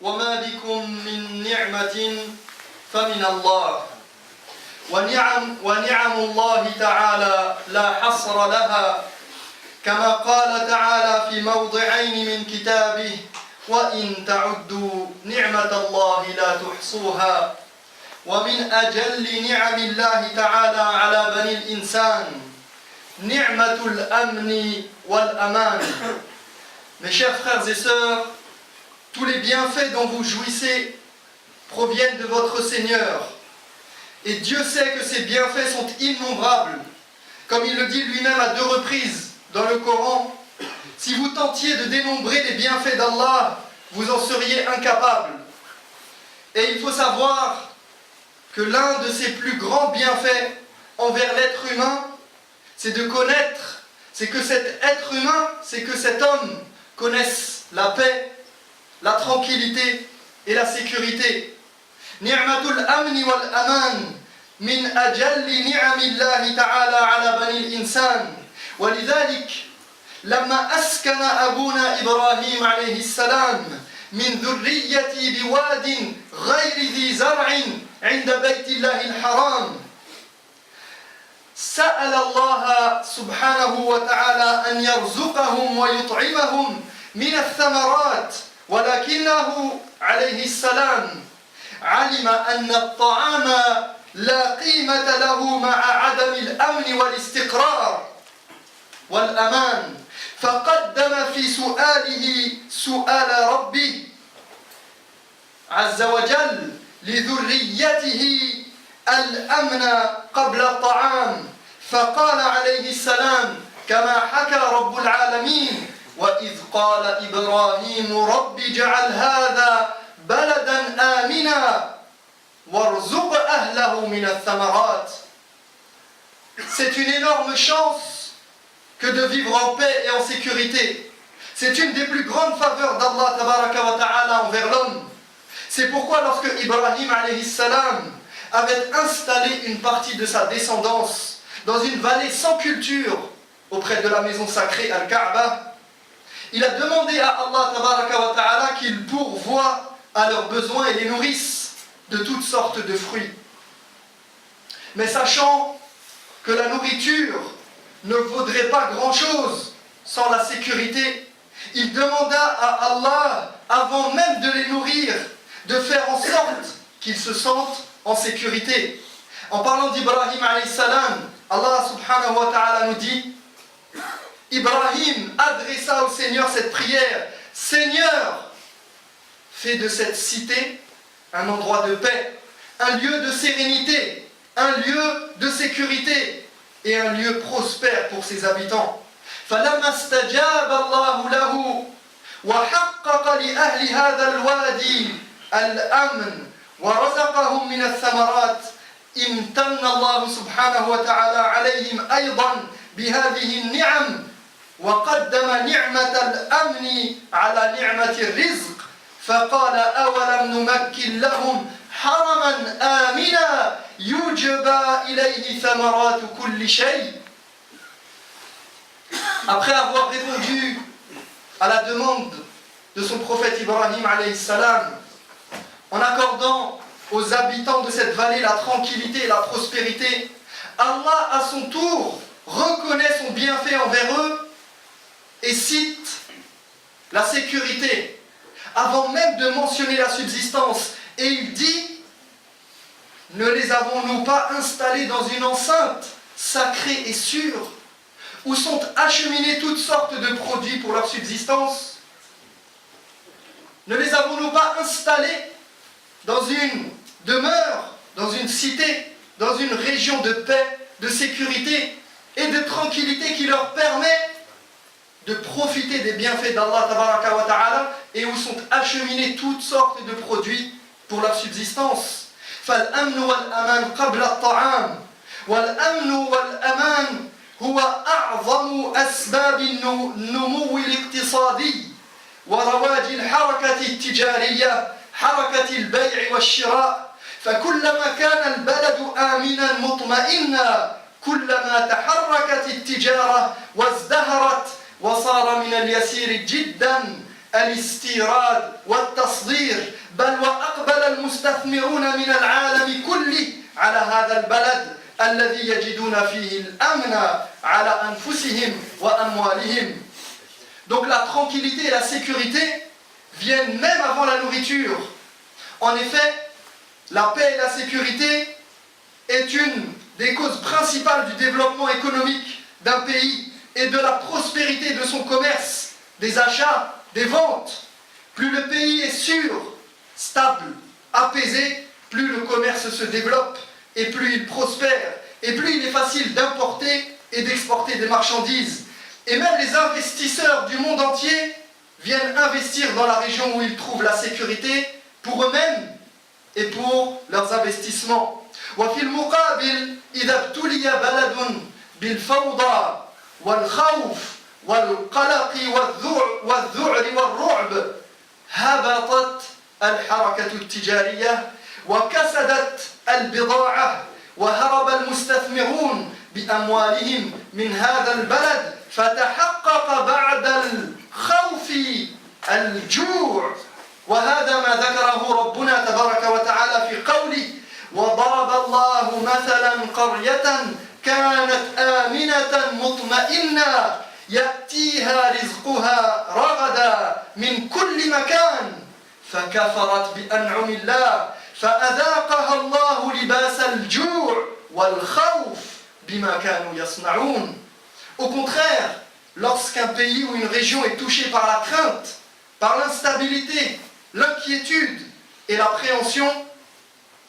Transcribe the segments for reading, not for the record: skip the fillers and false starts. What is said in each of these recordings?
وما بكم من نعمة فمن الله ونعم الله تعالى لا حصر لها كما قال تعالى في موضعين من كتابه وإن تعدوا نعمة الله لا تحصوها ومن أجل نعم الله تعالى على بني الإنسان نعمة الأمن والأمان. Mes chers frères et sœurs, tous les bienfaits dont vous jouissez proviennent de votre Seigneur. Et Dieu sait que ces bienfaits sont innombrables. Comme il le dit lui-même à 2 reprises dans le Coran, si vous tentiez de dénombrer les bienfaits d'Allah, vous en seriez incapable. Et il faut savoir que l'un de ses plus grands bienfaits envers l'être humain, c'est de connaître, c'est que cet être humain, c'est que cet homme connaisse la paix, la tranquillité et la sécurité. Ni'matul amni wal aman min ajalli ni'amillahi ta'ala ala bani al-insan. ولذلك لما أسكن أبونا إبراهيم عليه السلام من ذرية بواد غير ذي زرع عند بيت الله الحرام سأل الله سبحانه وتعالى أن يرزقهم ويطعمهم من الثمرات ولكنه عليه السلام علم أن الطعام لا قيمة له مع عدم الأمن والاستقرار والأمان فقدم في سؤاله سؤال ربه عز وجل لذريته الأمن قبل الطعام فقال عليه السلام كما حكى رب العالمين وإذ قال إبراهيم رب اجعل هذا بلدا آمنا وارزق أهله من الثمرات. C'est une énorme chance que de vivre en paix et en sécurité. C'est une des plus grandes faveurs d'Allah tabaraka wa ta'ala envers l'homme. C'est pourquoi lorsque Ibrahim alayhi salam avait installé une partie de sa descendance dans une vallée sans culture auprès de la maison sacrée Al-Kaaba, il a demandé à Allah tabaraka wa ta'ala qu'il pourvoie à leurs besoins et les nourrisse de toutes sortes de fruits. Mais sachant que la nourriture ne vaudrait pas grand-chose sans la sécurité, il demanda à Allah, avant même de les nourrir, de faire en sorte qu'ils se sentent en sécurité. En parlant d'Ibrahim alayhi salam, Allah subhanahu wa ta'ala nous dit, Ibrahim adressa au Seigneur cette prière, Seigneur, fais de cette cité un endroit de paix, un lieu de sérénité, un lieu de sécurité et un lieu prospère pour ses habitants. فلما استجاب الله له وحقق لأهل هذا الوادي الأمن ورزقهم من الثمرات امتن الله سبحانه وتعالى عليهم أيضا بهذه النعم وقدم نعمة الأمن على نعمة الرزق فقال أولم نمكن لهم حرما آمنا يجبى إليه ثمرات كل شيء. Après avoir répondu à la demande de son prophète Ibrahim alayhi salam, en accordant aux habitants de cette vallée la tranquillité et la prospérité, Allah à son tour reconnaît son bienfait envers eux et cite la sécurité avant même de mentionner la subsistance. Et il dit, ne les avons-nous pas installés dans une enceinte sacrée et sûre où sont acheminés toutes sortes de produits pour leur subsistance? Ne les avons-nous pas installés dans une demeure, dans une cité, dans une région de paix, de sécurité et de tranquillité qui leur permet de profiter des bienfaits d'Allah tabaraka wa ta'ala et où sont acheminés toutes sortes de produits pour leur subsistance. فالأمن والأمان قبل الطعام والأمن والأمان هو أعظم أسباب النمو الاقتصادي ورواج الحركة التجارية حركة البيع والشراء فكلما كان البلد آمنا مطمئنا كلما تحركت التجارة وازدهرت وصار من اليسير جدا الاستيراد والتصدير بل وأقبل المستثمرون من العالم كله على هذا البلد الذي يجدون فيه الأمن على أنفسهم وأموالهم. Donc la tranquillité et la sécurité viennent même avant la nourriture. En effet, la paix et la sécurité est une des causes principales du développement économique d'un pays et de la prospérité de son commerce, des achats, des ventes. Plus le pays est sûr, stable, apaisé, plus le commerce se développe et plus il prospère et plus il est facile d'importer et d'exporter des marchandises. Et même les investisseurs du monde entier viennent investir dans la région où ils trouvent la sécurité pour eux-mêmes et pour leurs investissements. وفي المقابل إذا ابتلي بلد بالفوضى والخوف والقلق والذعر والرعب هبطت الحركة التجارية وكسدت البضاعة وهرب المستثمرون بأموالهم من هذا البلد فتحقق بعد الخوف الجوع وهذا ما ذكره ربنا تبارك وتعالى في قوله وضرب الله مثلا قرية كانت آمنة مطمئنة يأتيها رزقها رغدا من كل مكان فكفرت بأنعم الله فأذاقها الله لباس الجوع والخوف بما كانوا يصنعون. Au contraire, lorsqu'un pays ou une région est touché par la crainte, par l'instabilité, l'inquiétude et l'appréhension,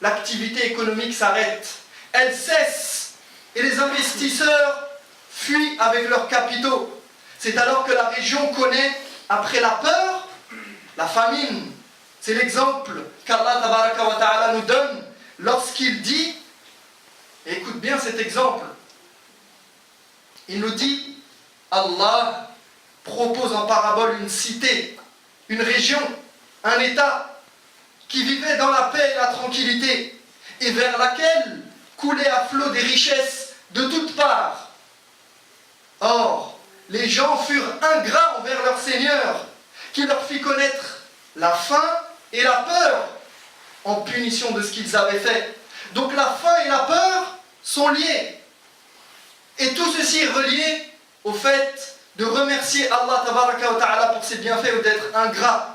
l'activité économique s'arrête, elle cesse et les investisseurs fuient avec leurs capitaux. C'est alors que la région connaît, après la peur, la famine. C'est l'exemple qu'Allah Tabaraka wa Ta'ala nous donne lorsqu'il dit, et écoute bien cet exemple, il nous dit, Allah propose en parabole une cité, une région, un État qui vivait dans la paix et la tranquillité et vers laquelle coulaient à flot des richesses de toutes parts. Or, les gens furent ingrats envers leur Seigneur qui leur fit connaître la faim et la peur en punition de ce qu'ils avaient fait. Donc la faim et la peur sont liées. Et tout ceci est relié au fait de remercier Allah Tabaraka wa Ta'ala pour ses bienfaits ou d'être ingrat.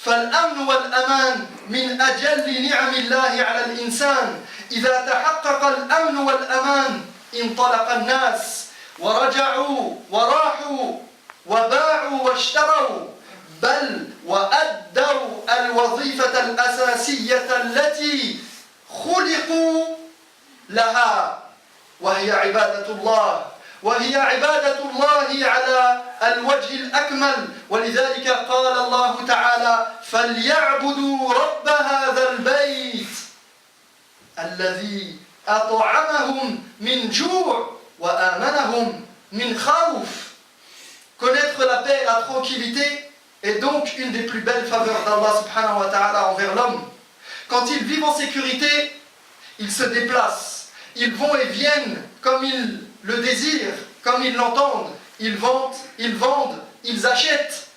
فالأمن والأمان من أجل نعم الله على الإنسان إذا تحقق الأمن والأمان انطلق الناس ورجعوا وراحوا وباعوا واشتروا بل وأدوا الوظيفة الأساسية التي خلقوا لها وهي عبادة الله وهي عبادة الله على الوجه الأكمل ولذلك قال الله تعالى فليعبدوا رب هذا البيت الذي أطعمهم من جوع وآمنهم من خوف. Connaître la paix et la tranquillité est donc une des plus belles faveurs d'Allah subhanahu wa ta'ala envers l'homme. Quand ils vivent en sécurité, ils se déplacent, ils vont et viennent comme ils le désirent, comme ils l'entendent, ils vendent, ils achètent.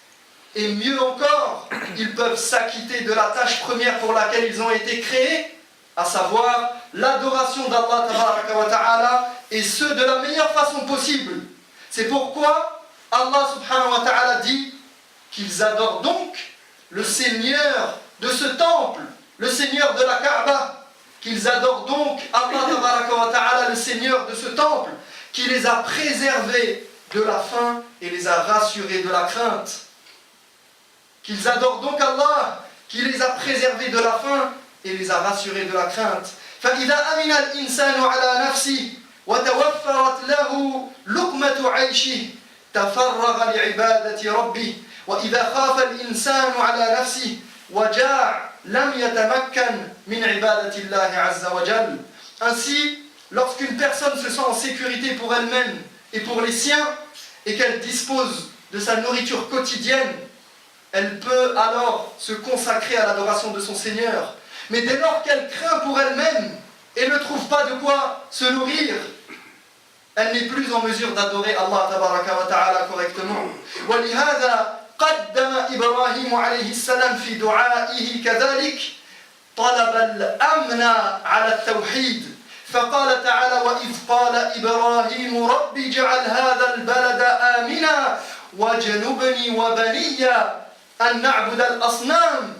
Et mieux encore, ils peuvent s'acquitter de la tâche première pour laquelle ils ont été créés, à savoir l'adoration d'Allah tabaraka wa ta'ala, et ce de la meilleure façon possible. C'est pourquoi Allah subhanahu wa ta'ala dit qu'ils adorent donc le Seigneur de ce temple, le Seigneur de la Kaaba, qu'ils adorent donc Allah tabaraka wa ta'ala, le Seigneur de ce temple, qui les a préservés de la faim et les a rassurés de la crainte. Qu'ils adorent donc Allah, qui les a préservés de la faim et les a rassurés de la crainte. فإذا أمن الإنسان على نفسه وتوفرت له لقمة عيشه تفرغ لعبادة ربه وإذا خاف الإنسان على نفسه وجاع لم يتمكن من عبادة الله عز وجل. Ainsi, lorsqu'une personne se sent en sécurité pour elle-même et pour les siens et qu'elle dispose de sa nourriture quotidienne, elle peut alors se consacrer à l'adoration de son Seigneur. Mais dès lors qu'elle craint pour elle-même et ne trouve pas de quoi se nourrir, elle n'est plus en mesure d'adorer Allah tabaraka wa ta'ala correctement. وَلِهَذَا قدم إبراهيم عليه السلام في دعائه كذلك طلب الأمن على التوحيد فقال تعالى وإذ قال إبراهيم رب اجعل هذا البلد آمنا واجنبني وبني أن نعبد الأصنام.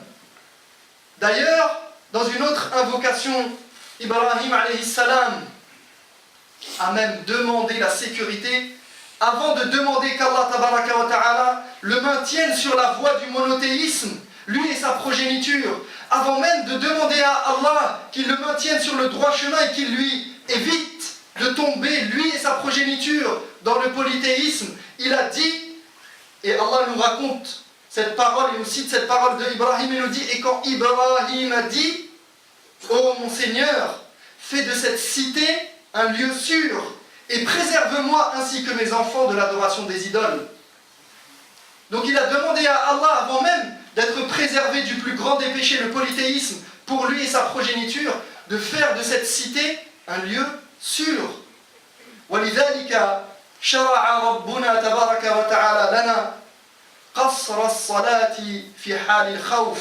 D'ailleurs, dans une autre invocation, Ibrahim alayhi salam a même demandé la sécurité avant de demander qu'Allah tabaraka wa ta'ala le maintienne sur la voie du monothéisme, lui et sa progéniture, avant même de demander à Allah qu'il le maintienne sur le droit chemin et qu'il lui évite de tomber, lui et sa progéniture, dans le polythéisme, il a dit, et Allah nous raconte cette parole, et nous cite cette parole de Ibrahim, il nous dit, et quand Ibrahim a dit, ô mon Seigneur, fais de cette cité un lieu sûr, et préserve-moi ainsi que mes enfants de l'adoration des idoles. Donc il a demandé à Allah, avant même d'être préservé du plus grand des péchés, le polythéisme, pour lui et sa progéniture, de faire de cette cité un lieu sûr. وَلِذَلِكَ شَرَعَ رَبُّنَا تَبَارَكَ وَتَعَالَى لَنَا قَصْرَ الصَّلَاةِ فِي حَالِ الْخَوْفِ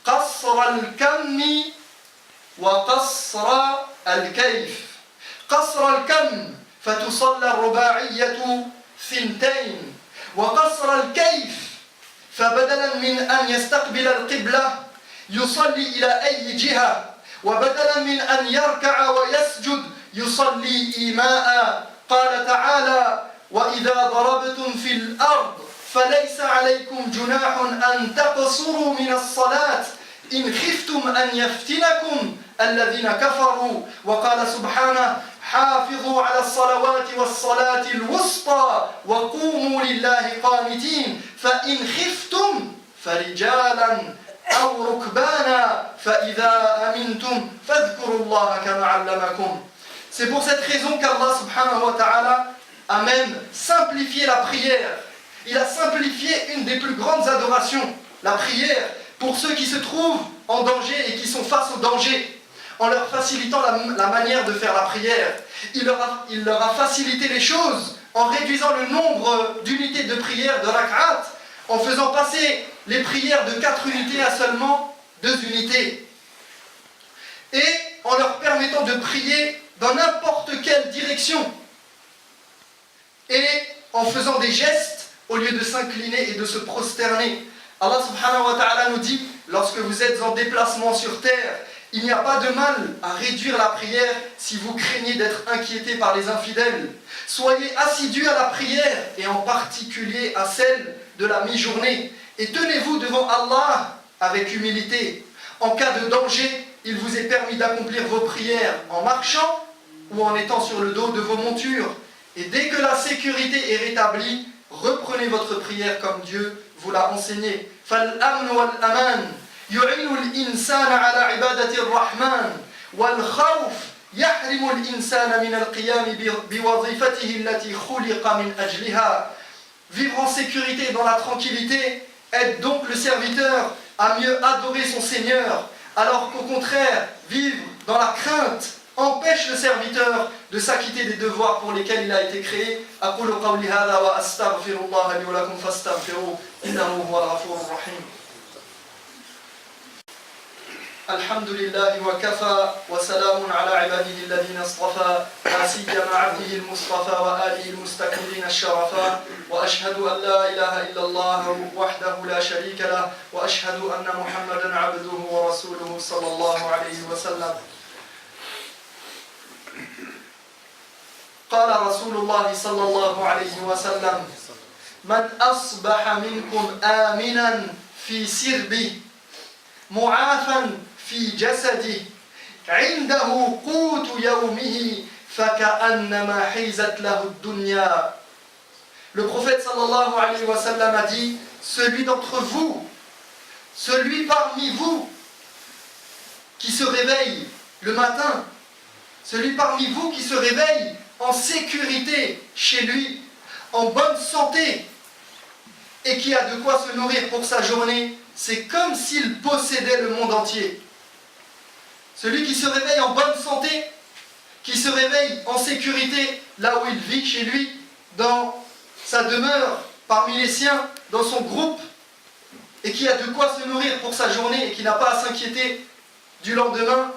قَصْرَ الْكَمِّ وَقَصْرَ الْكَيْفِ قصر الكم فتصلى الرباعية ثنتين وقصر الكيف فبدلا من أن يستقبل القبلة يصلي إلى أي جهة وبدلا من أن يركع ويسجد يصلي إيماء قال تعالى وإذا ضربتم في الأرض فليس عليكم جناح أن تقصروا من الصلاة إن خفتم أن يفتنكم الذين كفروا وقال سبحانه حافظوا على الصلوات والصلاة الوسطى وقوموا لله قانتين فإن خفتم فرجالا أو ركبانا فإذا أمنتم فاذكروا الله كما علمكم. C'est pour cette raison qu'Allah subhanahu wa ta'ala a même simplifié la prière. Il a simplifié une des plus grandes adorations, la prière, pour ceux qui se trouvent en danger et qui sont face au danger. En leur facilitant la manière de faire la prière. Il leur a facilité les choses en réduisant le nombre d'unités de prière, de rak'at, en faisant passer les prières de 4 unités à seulement 2 unités. Et en leur permettant de prier dans n'importe quelle direction. Et en faisant des gestes au lieu de s'incliner et de se prosterner. Allah subhanahu wa ta'ala nous dit, lorsque vous êtes en déplacement sur terre, il n'y a pas de mal à réduire la prière si vous craignez d'être inquiété par les infidèles. Soyez assidus à la prière et en particulier à celle de la mi-journée. Et tenez-vous devant Allah avec humilité. En cas de danger, il vous est permis d'accomplir vos prières en marchant ou en étant sur le dos de vos montures. Et dès que la sécurité est rétablie, reprenez votre prière comme Dieu vous l'a enseigné. فَالْأَمْنُ وَالْأَمَانُ يعين الإنسان على عبادة الرحمن والخوف يحرم الإنسان من القيام بوظيفته التي خلق من أجلها. Vivre en sécurité et dans la tranquillité aide donc le serviteur à mieux adorer son Seigneur, alors qu'au contraire, vivre dans la crainte empêche le serviteur de s'acquitter des devoirs pour lesquels il a été créé. أقول قولي هذا وأستغفر الله لي ولكم فاستغفروه إنه هو الغفور الرحيم. الحمد لله وكفى وسلام على عباده الذين اصطفى لا سيما عبده المصطفى وآله المستكملين الشرفا وأشهد أن لا إله إلا الله وحده لا شريك له وأشهد أن محمدا عبده ورسوله صلى الله عليه وسلم. قال رسول الله صلى الله عليه وسلم من أصبح منكم آمنا في سربه معافا في جسده عنده قوت يومه فكأنما حيزت له الدنيا. Le prophète sallallahu alayhi wa sallam a dit, celui d'entre vous, celui parmi vous qui se réveille le matin, celui parmi vous qui se réveille en sécurité chez lui, en bonne santé et qui a de quoi se nourrir pour sa journée, c'est comme s'il possédait le monde entier. Celui qui se réveille en bonne santé, qui se réveille en sécurité là où il vit chez lui, dans sa demeure, parmi les siens, dans son groupe et qui a de quoi se nourrir pour sa journée et qui n'a pas à s'inquiéter du lendemain,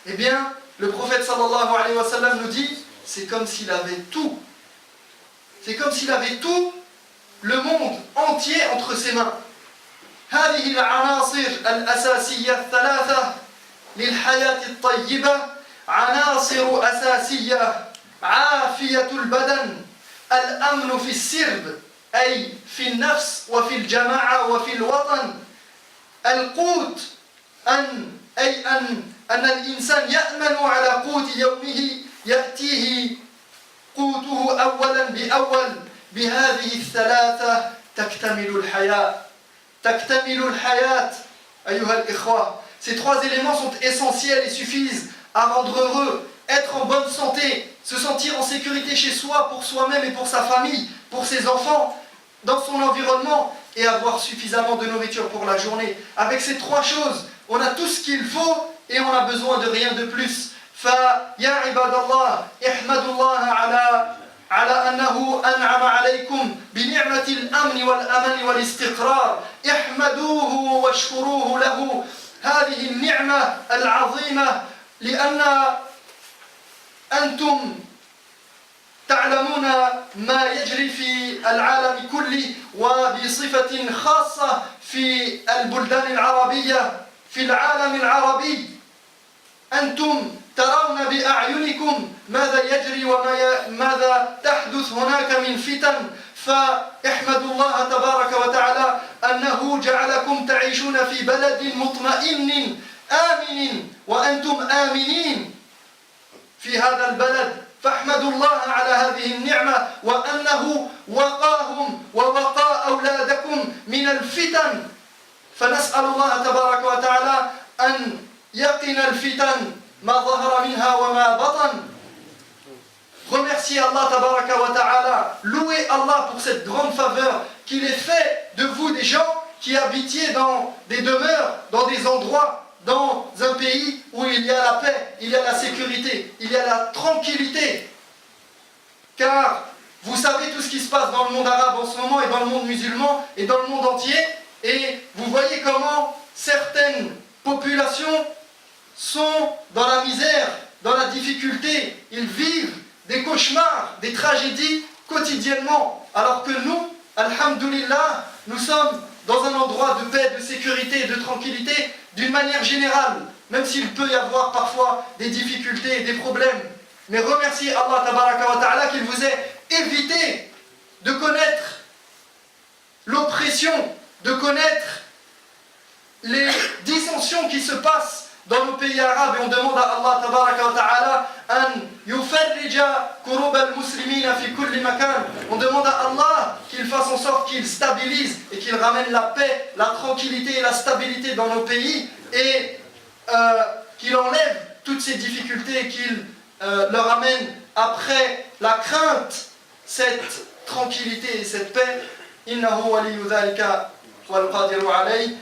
eh bien, le prophète sallallahu alayhi wa sallam nous dit, c'est comme s'il avait tout. C'est comme s'il avait tout le monde entier entre ses mains. هذه العناصر الأساسية الثلاثة للحياة الطيبة عناصر أساسية عافية البدن الأمن في السرب أي في النفس وفي الجماعة وفي الوطن القوت أن الإنسان يأمن على قوت يومه يأتيه قوته أولا بأول بهذه الثلاثة تكتمل الحياة تكتمل الحياة أيها الإخوة. Ces trois éléments sont essentiels et suffisent à rendre heureux, être en bonne santé, se sentir en sécurité chez soi, pour soi-même et pour sa famille, pour ses enfants, dans son environnement, et avoir suffisamment de nourriture pour la journée. Avec ces trois choses, on a tout ce qu'il faut et on a besoin de rien de plus. فيا عباد الله احمدوا الله على أنه أنعم عليكم بنعمة الأمن والأمن والاستقرار. احمدوه واشكروه له هذه النعمة العظيمة لأن أنتم تعلمون ما يجري في العالم كله وبصفة خاصة في البلدان العربية في العالم العربي. أنتم ترون بأعينكم ماذا يجري وماذا تحدث هناك من فتن. فاحمدوا الله تبارك وتعالى أنه جعلكم تعيشون في بلد مطمئن آمن وأنتم آمنين في هذا البلد. فاحمدوا الله على هذه النعمة وأنه وقاهم ووقى أولادكم من الفتن. فنسأل الله تبارك وتعالى أن يقن الفتن ما ظهر منها وما بطن. Remerciez Allah tabaraka wa ta'ala, louez Allah pour cette grande faveur qu'il ait fait de vous des gens qui habitiez dans des demeures, dans des endroits, dans un pays où il y a la paix, il y a la sécurité, il y a la tranquillité. Car vous savez tout ce qui se passe dans le monde arabe en ce moment et dans le monde musulman et dans le monde entier, et vous voyez comment certaines populations sont dans la misère, dans la difficulté, ils vivent des cauchemars, des tragédies quotidiennement, alors que nous, alhamdulillah, nous sommes dans un endroit de paix, de sécurité et de tranquillité d'une manière générale, même s'il peut y avoir parfois des difficultés et des problèmes. Mais remerciez Allah tabaraka wa ta'ala qu'il vous ait évité de connaître l'oppression, de connaître les dissensions qui se passent dans nos pays arabes, et on demande à Allah tabaraka wa ta'ala an yufarrija kurub al-muslimina fi kulli makan. On demande à Allah qu'il fasse en sorte qu'il stabilise et qu'il ramène la paix, la tranquillité et la stabilité dans nos pays, et qu'il enlève toutes ces difficultés et qu'il leur amène après la crainte cette tranquillité et cette paix. Innahu waliyu dhalika wal qadiru alayh.